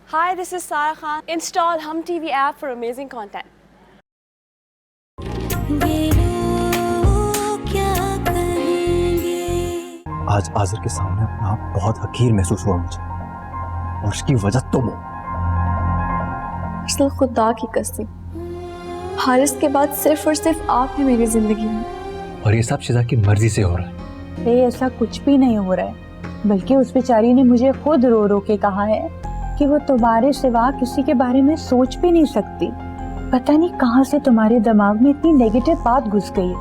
Hi, this is Sarah Khan. Install Hum TV app for amazing content. आज आज़र के सामने अपना आप बहुत हकीर महसूस हुआ मुझे, और उसकी वजह तुम हो। असल खुदा की कसम, हारिस के बाद सिर्फ और सिर्फ आप हैं मेरी जिंदगी में। और ये सब शिजा की मर्जी से हो रहा है। ये ऐसा कुछ भी नहीं हो रहा है, बल्कि उस बेचारी ने मुझे खुद रो रो के कहा है कि वो तुम्हारे सिवा किसी के बारे में सोच भी नहीं सकती। पता नहीं कहां से तुम्हारे दिमाग में इतनी नेगेटिव बात घुस गई है।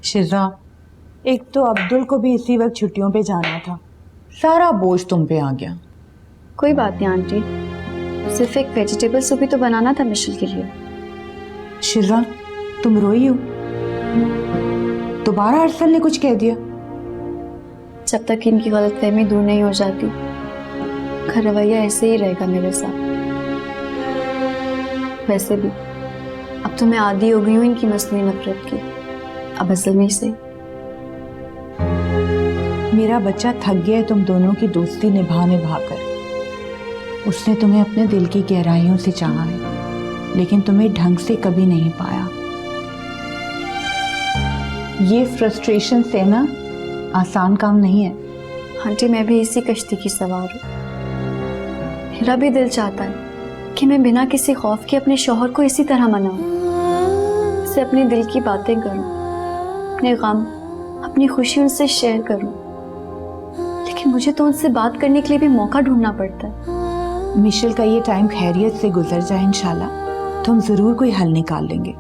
शिजा, एक तो अब्दुल को भी इसी वक्त छुट्टियों पे जाना था। सारा बोझ तुम पे आ गया। कोई बात नहीं आंटी, सिर्फ एक वेजिटेबल सूप ही तो बनाना था मिशेल के लिए। शिजा, तुम रोई हो? दोबारा अरसल ने कुछ कह दिया? जब तक इनकी गलतफहमी दूर नहीं हो जाती, घर रवैया ऐसे ही रहेगा मेरे साथ। वैसे भी अब तो मैं आदी हो गई हूँ इनकी मसनूई नफरत की। अब असल में से मेरा बच्चा थक गया है तुम दोनों की दोस्ती निभा कर। उसने तुम्हें अपने दिल की गहराइयों से चाहा है, लेकिन तुम्हें ढंग से कभी नहीं पाया। ये फ्रस्ट्रेशन सहना आसान काम नहीं है। आंटी, मैं भी इसी कश्ती की सवार हूँ। मेरा भी दिल चाहता है कि मैं बिना किसी खौफ के अपने शौहर को इसी तरह मनाऊं, उसे अपने दिल की बातें करूं, अपने गम, अपनी खुशी उनसे शेयर करूं। लेकिन मुझे तो उनसे बात करने के लिए भी मौका ढूंढना पड़ता है। मिशेल का ये टाइम खैरियत से गुजर जाए इंशाल्लाह, तो हम जरूर कोई हल निकाल लेंगे।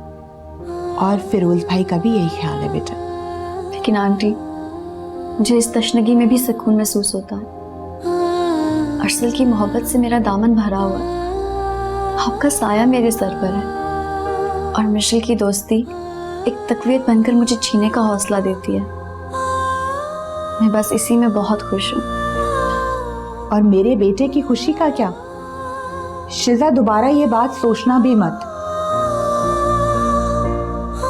और फिरोज भाई का भी यही ख्याल है बेटा। लेकिन आंटी, मुझे इस तशनगी में भी सुकून महसूस होता है। अरसल की मोहब्बत से मेरा दामन भरा हुआ है, आपका साया मेरे सर पर है, और मिशेल की दोस्ती एक तकवीत बनकर मुझे जीने का हौसला देती है। मैं बस इसी में बहुत खुश हूँ। और मेरे बेटे की खुशी का क्या? शिजा, दोबारा ये बात सोचना भी मत।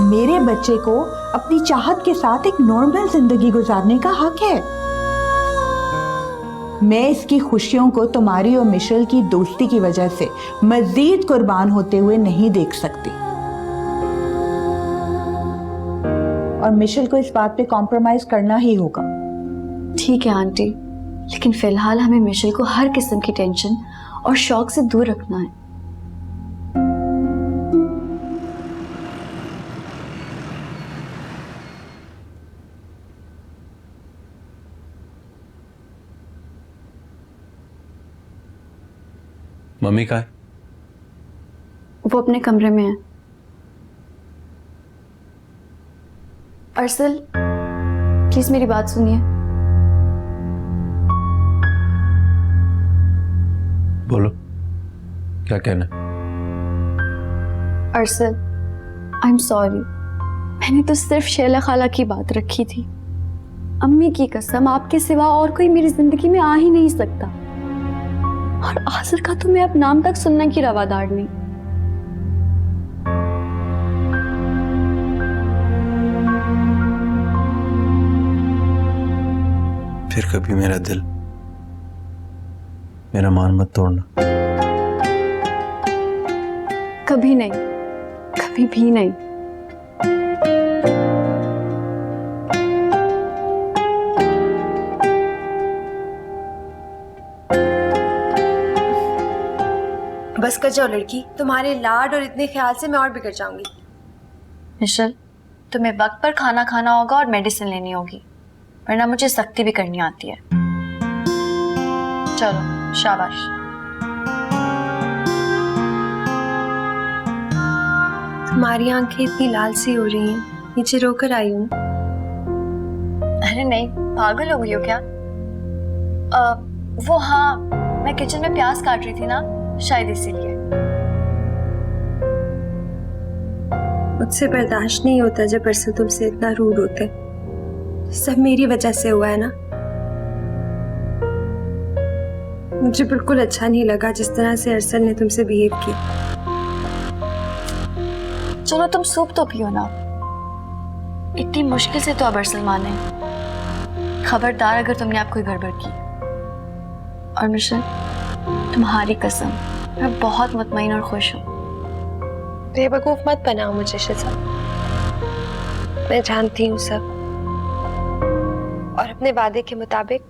मेरे बच्चे को अपनी चाहत के साथ एक नॉर्मल जिंदगी गुजारने का हक है। मैं इसकी खुशियों को तुम्हारी और मिशेल की दोस्ती की वजह से मजीद कुर्बान होते हुए नहीं देख सकती। और मिशेल को इस बात पे कॉम्प्रोमाइज करना ही होगा। ठीक है आंटी, लेकिन फिलहाल हमें मिशेल को हर किस्म की टेंशन और शौक से दूर रखना है। मम्मी कहाँ है? वो अपने कमरे में है। अरसल, प्लीज मेरी बात सुनिए। बोलो, क्या कहना? अरसल, आई एम सॉरी। मैंने तो सिर्फ शैला खाला की बात रखी थी। अम्मी की कसम, आपके सिवा और कोई मेरी जिंदगी में आ ही नहीं सकता। और आज़र का तो मैं अब नाम तक सुनने की रवादार नहीं। फिर कभी मेरा दिल, मेरा मान मत तोड़ना। कभी नहीं, कभी भी नहीं। बस कर जाओ लड़की, तुम्हारे लाड और इतने ख्याल से मैं और बिगड़ जाऊंगी। मिशेल, तुम्हें वक्त पर खाना खाना होगा और मेडिसिन लेनी होगी, वरना मुझे सख्ती भी करनी आती है। चलो, शाबाश। तुम्हारी आंखें इतनी लाल सी हो रही हैं, नीचे रोकर आई हूँ। अरे नहीं, पागल हो गई हो क्या? वो हाँ, मैं किचन में प्याज काट रही थी ना, शायद इसीलिए। मुझसे बर्दाश्त नहीं होता जब अरसल तुमसे इतना रूड होते। सब मेरी वजह से हुआ है ना। मुझे बिल्कुल अच्छा नहीं लगा जिस तरह से अरसल ने तुमसे बिहेव किया। चलो तुम सूप तो पियो ना, इतनी मुश्किल से तो अब अरसल माने। खबरदार अगर तुमने आप कोई गड़बड़ की। और मिशन, तुम्हारी कसम, मैं बहुत मुतमईन और खुश हूँ। बेवकूफ मत बनाओ मुझे शिजा, मैं जानती हूँ सब। और अपने वादे के मुताबिक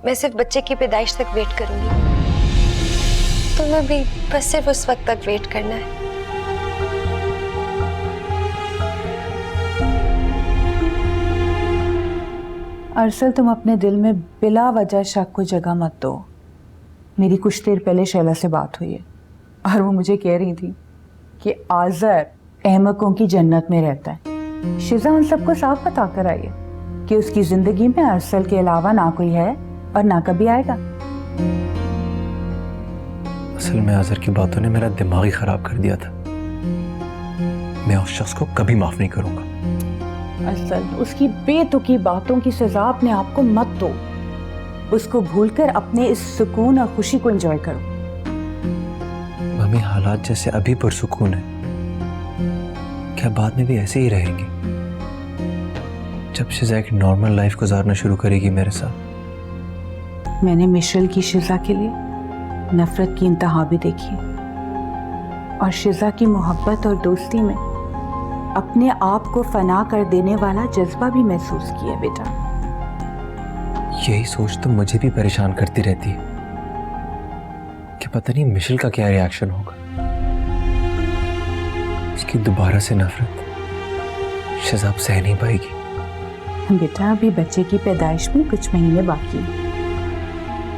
मैं सिर्फ बच्चे की पैदाइश तक वेट करूंगी। तुम्हें भी बस सिर्फ उस वक्त तक वेट करना है। अरसल, तुम अपने दिल में बिला वजह शक को जगह मत दो। मेरी कुछ देर पहले शैला से बात हुई है और वो मुझे कह रही थी कि आज़र अहमकों की जन्नत में रहता है। शिजा उन सबको साफ बता कर आई है कि उसकी जिंदगी में अरसल के अलावा ना कोई है और ना कभी आएगा। असल में आज़र की बातों ने मेरा दिमाग ही खराब कर दिया था। मैं उस शख्स को कभी माफ नहीं करूंगा। असल, उसकी बेतुकी बातों की सजा अपने आप को मत दो। उसको भूलकर अपने इस सुकून और खुशी को एंजॉय करो। मम्मी, हालात जैसे अभी पुरसुकून है, क्या बाद में भी ऐसे ही रहेंगे? जब शिजा एक नॉर्मल लाइफ गुजारना शुरू करेगी मेरे साथ। मैंने मिशेल की शिजा के लिए नफरत की इंतहा भी देखी और शिजा की मोहब्बत और दोस्ती में अपने आप को फना कर देने वाला जज्बा भी महसूस किया बेटा। यही सोच तो मुझे भी परेशान करती रहती है कि पता नहीं मिशेल का क्या रिएक्शन होगा। उसकी दोबारा से नफरत शिजा अब सह नहीं पाएगी। बेटा, अभी बच्चे की पैदाइश में कुछ महीने बाकी हैं।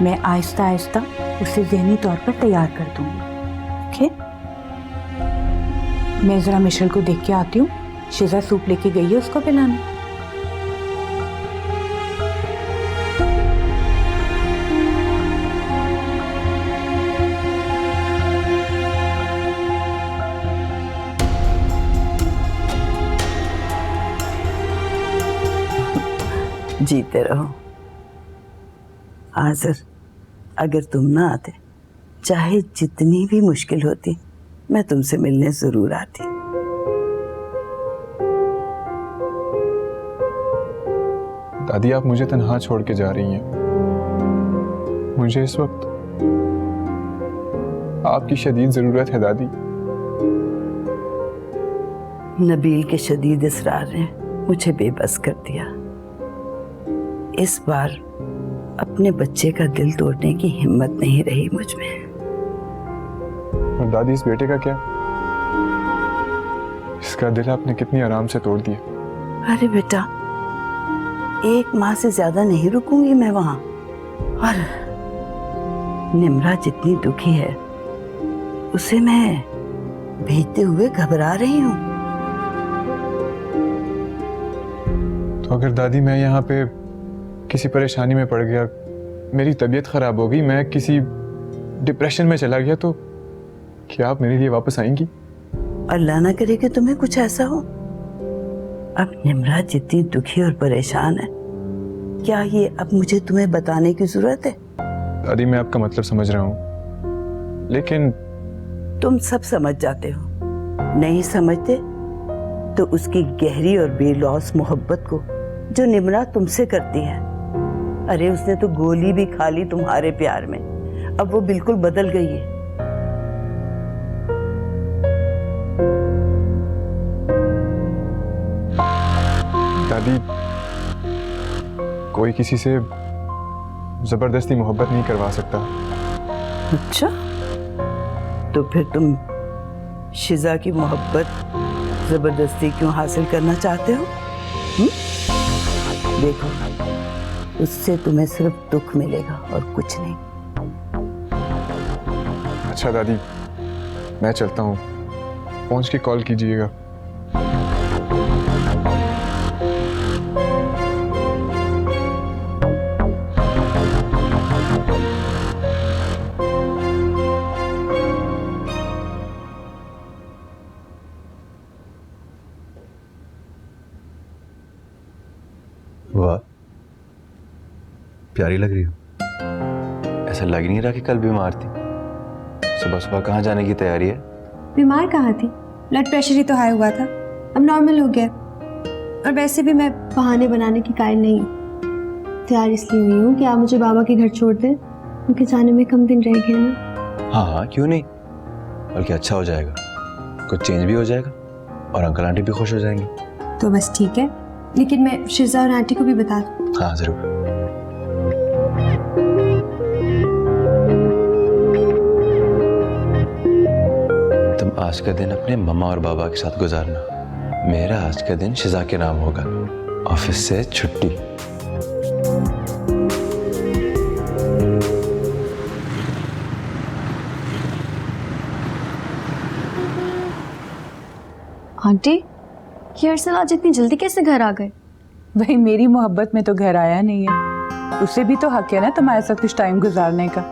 मैं आहिस्ता आहिस्ता उसे ज़हनी तौर पर तैयार कर दूंगी। ओके? मैं जरा मिशेल को देख के आती हूँ। शिजा सूप लेके गई है उसको पिलाने। जीते रहो। आज़र, अगर तुम ना आते, चाहे जितनी भी मुश्किल होती, मैं तुमसे मिलने जरूर आती। दादी, आप मुझे तन्हा छोड़ के जा रही हैं। मुझे इस वक्त आपकी शदीद जरूरत है दादी। नबील के शदीद इसरार ने मुझे बेबस कर दिया। इस बार अपने बच्चे का दिल तोड़ने की हिम्मत नहीं रही मुझ में। और दादी, इस बेटे का क्या? इसका दिल आपने कितनी आराम से तोड़ दिया। अरे बेटा, 1 माह से ज्यादा नहीं रुकूंगी मैं वहां। और निम्रा जितनी दुखी है, उसे मैं भेजते हुए घबरा रही हूँ। तो अगर दादी मैं यहाँ पे किसी परेशानी में पड़ गया, मेरी तबीयत खराब हो गई, मैं किसी डिप्रेशन में चला गया, तो क्या आप मेरे लिए वापस आएंगी? अल्लाह ना करे कि तुम्हें कुछ ऐसा हो। अब निम्रा जितनी दुखी और परेशान है, क्या ये अब मुझे तुम्हें बताने की जरूरत है? दादी, मैं आपका मतलब समझ रहा हूँ, लेकिन तुम सब समझ जाते हो। नहीं समझते तो उसकी गहरी और बेलौस मोहब्बत को जो निम्रा तुमसे करती है। अरे उसने तो गोली भी खा ली तुम्हारे प्यार में। अब वो बिल्कुल बदल गई है। दादी, कोई किसी से जबरदस्ती मोहब्बत नहीं करवा सकता। अच्छा, तो फिर तुम शिजा की मोहब्बत जबरदस्ती क्यों हासिल करना चाहते हो? देखो, उससे तुम्हें सिर्फ दुख मिलेगा और कुछ नहीं। अच्छा दादी, मैं चलता हूँ, पहुँच के कॉल कीजिएगा। वाह, प्यारी लग रही हो। ऐसा लग नहीं रहा कि कल बीमार थी। सुबह सुबह कहाँ जाने की तैयारी है? बीमार कहाँ थी? ब्लड प्रेशर ही तो हाई हुआ था, अब नॉर्मल हो गया। और वैसे भी मैं बहाने बनाने की कायल नहीं। तैयार इसलिए हुई हूँ कि आप मुझे बाबा के घर छोड़ दें, उनके जाने में कम दिन रह गए ना। हाँ हाँ, क्यों नहीं, बल्कि अच्छा हो जाएगा, कुछ चेंज भी हो जाएगा और अंकल आंटी भी खुश हो जाएंगे। तो बस ठीक है, लेकिन मैं शिजा और आंटी को भी बता दूँ। हाँ जरूर। तुम आज का दिन अपने मम्मा और बाबा के साथ गुजारना, मेरा आज का दिन शिजा के नाम होगा, ऑफिस से छुट्टी। आंटी, ये अरसल आज इतनी जल्दी कैसे घर आ गए? भाई मेरी मोहब्बत में तो घर आया नहीं है, उसे भी तो हक है ना तुम्हारे साथ कुछ टाइम गुजारने का।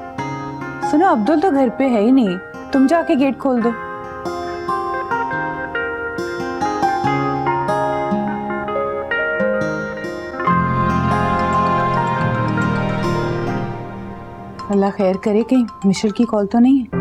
सुनो, अब्दुल तो घर पे है ही नहीं, तुम जाके गेट खोल दो। अल्लाह खैर करे, कहीं मिशेल की कॉल तो नहीं है।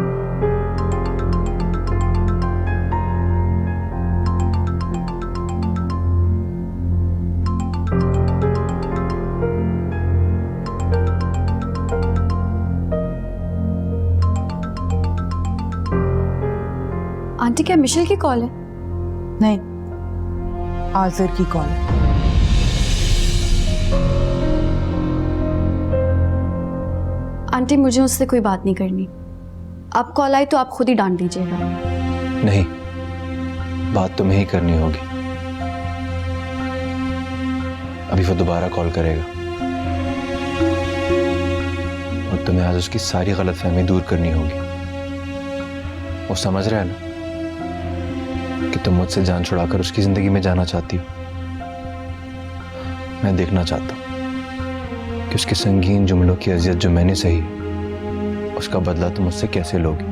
आंटी, क्या मिशेल की कॉल है? नहीं, आज़र की कॉल है। आंटी, मुझे उससे कोई बात नहीं करनी। आप कॉल आई तो आप खुद ही डांट दीजिएगा। नहीं, बात तुम्हें ही करनी होगी। अभी वो दोबारा कॉल करेगा और तुम्हें आज उसकी सारी गलतफहमी दूर करनी होगी। वो समझ रहा है ना कि तुम मुझसे जान छुड़ाकर उसकी जिंदगी में जाना चाहती हो। मैं देखना चाहता हूं कि उसके संगीन जुमलों की अजियत जो मैंने सही, उसका बदला तुम मुझसे कैसे लोगे।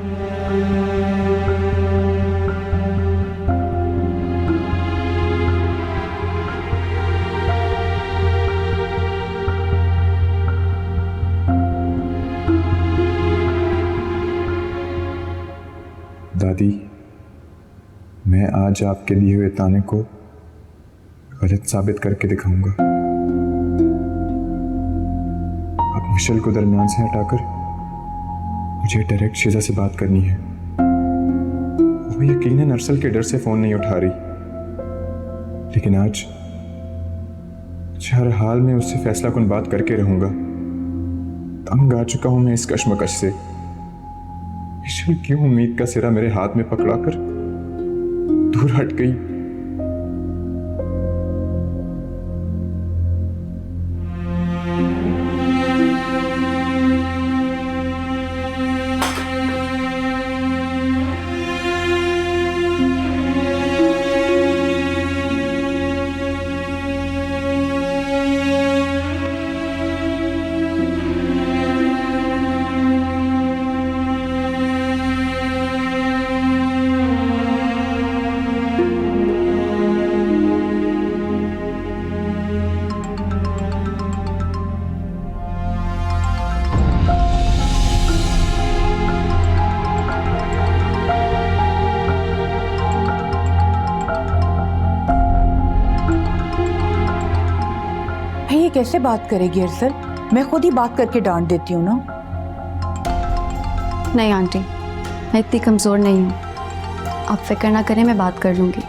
दादी, मैं आज आपके दिए हुए ताने को गलत साबित करके दिखाऊंगा। आप मिशेल को दरमियान से हटाकर मुझे डायरेक्ट शिजा से बात करनी है। वो यकीनन अरसल के डर से फोन नहीं उठा रही, लेकिन आज हर हाल में उससे फैसला कुन बात करके रहूंगा। तंग आ चुका हूं मैं इस कश्मकश से। मिशेल क्यों उम्मीद का सिरा मेरे हाथ में पकड़ाकर दूर हट गई। ये कैसे बात करेगी अरसल? मैं खुद ही बात करके डांट देती हूँ ना। नहीं आंटी, मैं इतनी कमज़ोर नहीं हूँ। आप फिक्र ना करें, मैं बात कर लूँगी।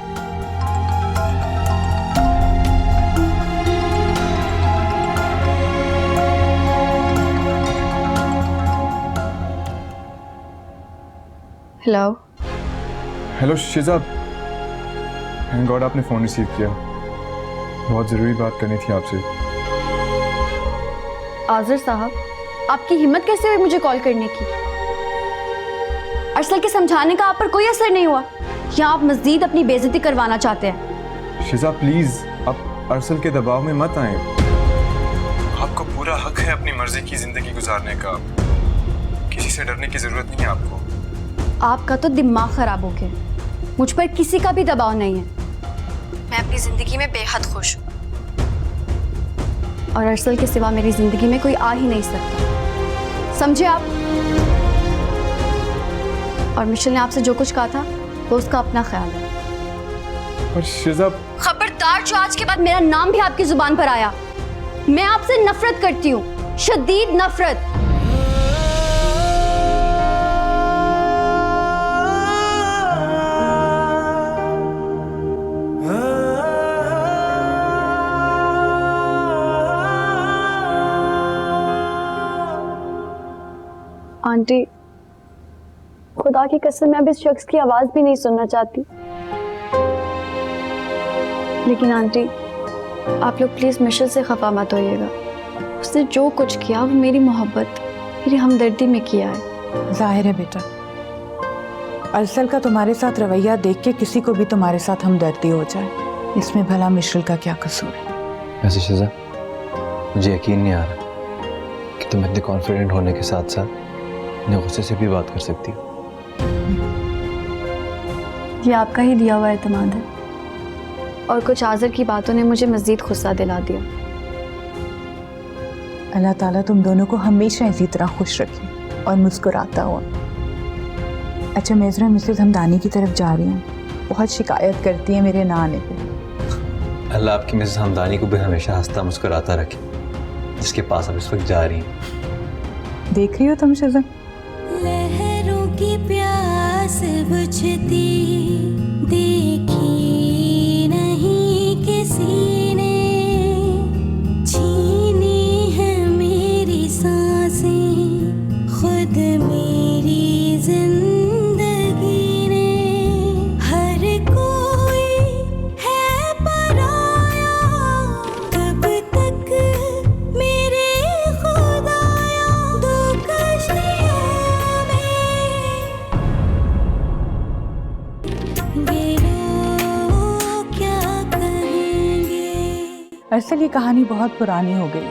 हेलो। हेलो शिजा, थैंक गॉड आपने फ़ोन रिसीव किया। बहुत ज़रूरी बात करनी थी आपसे। आज़र साहब, आपकी हिम्मत कैसे हुई मुझे कॉल करने की? अरसल के समझाने का आप पर कोई असर नहीं हुआ, या आप मज़ीद अपनी बेइज्जती करवाना चाहते हैं? शिजा प्लीज़, आप अरसल के दबाव में मत आएं। आपको पूरा हक है अपनी मर्जी की ज़िंदगी गुजारने का। किसी से डरने की ज़रूरत नहीं है आपको। आपका तो दिमाग ख़राब हो गया। मुझ पर किसी का भी दबाव नहीं है। मैं अपनी ज़िंदगी में बेहद खुश हूँ और अरसल के सिवा मेरी ज़िंदगी में कोई आ ही नहीं सकता, समझे आप? और मिशेल ने आपसे जो कुछ कहा था वो उसका अपना ख्याल है। पर शिजा, खबरदार खबरदार जो आज के बाद मेरा नाम भी आपकी जुबान पर आया। मैं आपसे नफरत करती हूँ, शदीद नफरत। आंटी, खुदा की कसम मैं अब इस शख्स की आवाज भी नहीं सुनना चाहती। लेकिन आंटी, आप लोग प्लीज मिशेल से खफा मत होइएगा। उसने जो कुछ किया वो मेरी मोहब्बत, मेरी हमदर्दी में किया है। जाहिर है बेटा, अरसल का तुम्हारे साथ रवैया देख के किसी को भी तुम्हारे साथ हमदर्दी हो जाए, इसमें भला मिशेल का क्या कसूर है? वैसे शिजा, मुझे यकीन नहीं आ रहा कि तुम इतने कॉन्फिडेंट होने के साथ साथ इतने गुस्से से भी बात कर सकती हो। ये आपका ही दिया हुआ एतमाद है, और कुछ आज़र की बातों ने मुझे मज़ीद गुस्सा दिला दिया। अल्लाह ताला तुम दोनों को हमेशा इसी तरह खुश रखे और मुस्कुराता हुआ। अच्छा, मैं ज़रा मिसेस हमदानी की तरफ जा रही हूँ, बहुत शिकायत करती है मेरे ना आने पे। अल्लाह आपकी मिसेस हमदानी को भी हमेशा हंसता मुस्कुराता रखे, जिसके पास अब इस वक्त जा रही हैं। देख रही हो तुम शिजा? लहरों की प्यास बुझती देखी नहीं किसी ने, छीनी है मेरी सांसें खुद मेरी जिंदगी ने। हर कोई है पराया, कब तक मेरे खुदाया दो कश्तियों अरसल ये कहानी बहुत पुरानी हो गई,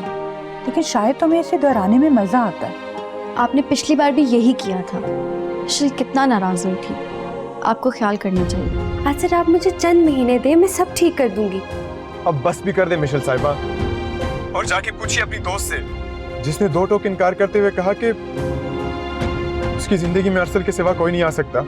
लेकिन शायद तुम्हें इसे दोहराने में मजा आता है। आपने पिछली बार भी यही किया था। मिशेल कितना नाराज हुई थी, आपको ख्याल करना चाहिए। आसिर, आप मुझे चंद महीने दें, मैं सब ठीक कर दूंगी। अब बस भी कर दे मिशेल साहिबा, और जाके पूछिए अपनी दोस्त से जिसने 2 टोक इनकार करते हुए कहा कि उसकी जिंदगी में अरसल के सिवा कोई नहीं आ सकता।